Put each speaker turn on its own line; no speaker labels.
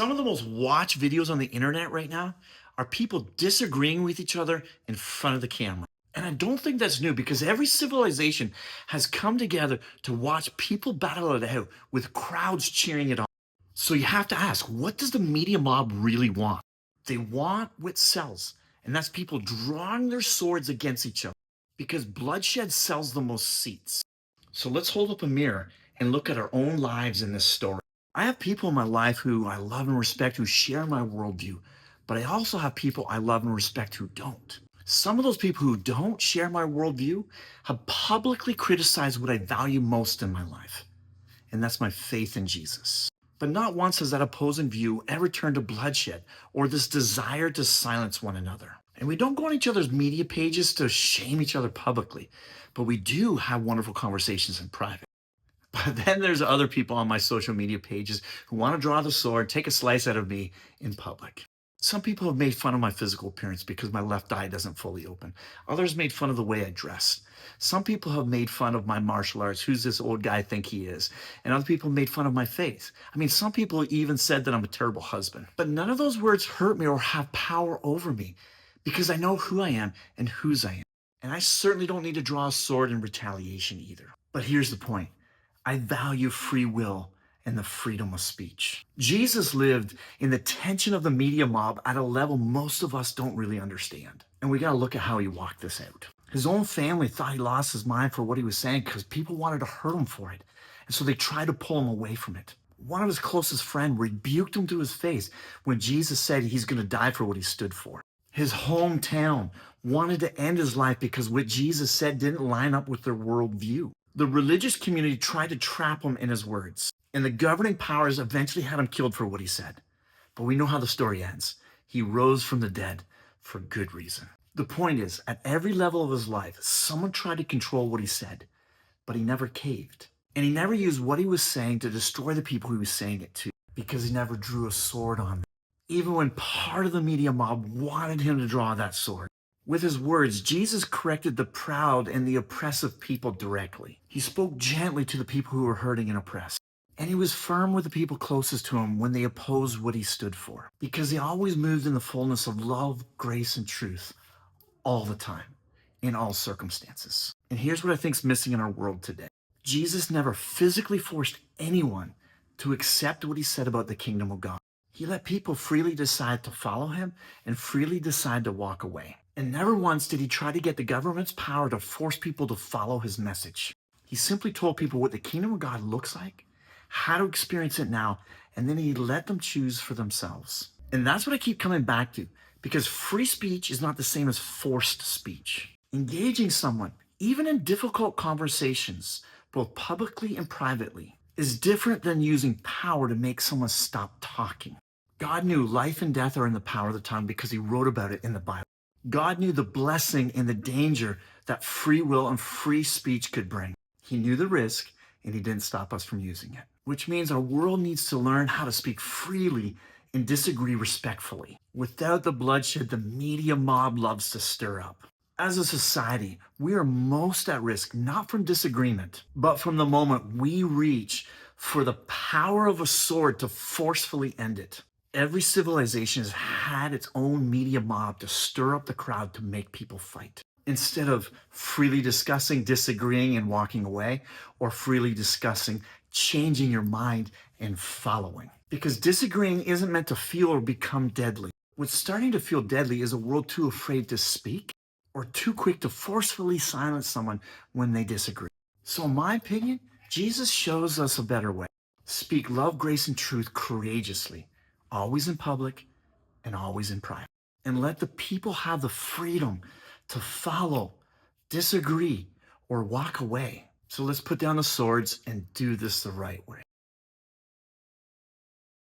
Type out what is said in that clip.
Some of the most watched videos on the internet right now are people disagreeing with each other in front of the camera. And I don't think that's new because every civilization has come together to watch people battle it out with crowds cheering it on. So you have to ask, what does the media mob really want? They want what sells, and that's people drawing their swords against each other because bloodshed sells the most seats. So let's hold up a mirror and look at our own lives in this story. I have people in my life who I love and respect who share my worldview, but I also have people I love and respect who don't. Some of those people who don't share my worldview have publicly criticized what I value most in my life, and that's my faith in Jesus. But not once has that opposing view ever turned to bloodshed or this desire to silence one another. And we don't go on each other's media pages to shame each other publicly, but we do have wonderful conversations in private. But then there's other people on my social media pages who want to draw the sword, take a slice out of me in public. Some people have made fun of my physical appearance because my left eye doesn't fully open. Others made fun of the way I dress. Some people have made fun of my martial arts. Who's this old guy think he is? And other people made fun of my faith. I mean, some people even said that I'm a terrible husband. But none of those words hurt me or have power over me because I know who I am and whose I am. And I certainly don't need to draw a sword in retaliation either. But here's the point. I value free will and the freedom of speech. Jesus lived in the tension of the media mob at a level most of us don't really understand. And we got to look at how he walked this out. His own family thought he lost his mind for what he was saying because people wanted to hurt him for it. And so they tried to pull him away from it. One of his closest friends rebuked him to his face when Jesus said he's going to die for what he stood for. His hometown wanted to end his life because what Jesus said didn't line up with their worldview. The religious community tried to trap him in his words, and the governing powers eventually had him killed for what he said. But we know how the story ends. He rose from the dead for good reason. The point is, at every level of his life, someone tried to control what he said, but he never caved. And he never used what he was saying to destroy the people he was saying it to, because he never drew a sword on them. Even when part of the media mob wanted him to draw that sword. With his words, Jesus corrected the proud and the oppressive people directly. He spoke gently to the people who were hurting and oppressed. And he was firm with the people closest to him when they opposed what he stood for. Because he always moved in the fullness of love, grace, and truth all the time, in all circumstances. And here's what I think is missing in our world today. Jesus never physically forced anyone to accept what he said about the kingdom of God. He let people freely decide to follow him and freely decide to walk away. And never once did he try to get the government's power to force people to follow his message. He simply told people what the kingdom of God looks like, how to experience it now, and then he let them choose for themselves. And that's what I keep coming back to, because free speech is not the same as forced speech. Engaging someone, even in difficult conversations, both publicly and privately, is different than using power to make someone stop talking. God knew life and death are in the power of the tongue because he wrote about it in the Bible. God knew the blessing and the danger that free will and free speech could bring. He knew the risk, and he didn't stop us from using it. Which means our world needs to learn how to speak freely and disagree respectfully, without the bloodshed the media mob loves to stir up. As a society, we are most at risk, not from disagreement, but from the moment we reach for the power of a sword to forcefully end it. Every civilization has had its own media mob to stir up the crowd to make people fight. Instead of freely discussing, disagreeing, and walking away, or freely discussing, changing your mind, and following. Because disagreeing isn't meant to feel or become deadly. What's starting to feel deadly is a world too afraid to speak or too quick to forcefully silence someone when they disagree. So in my opinion, Jesus shows us a better way. Speak love, grace, and truth courageously, always in public and always in private. And let the people have the freedom to follow, disagree, or walk away. So let's put down the swords and do this the right way.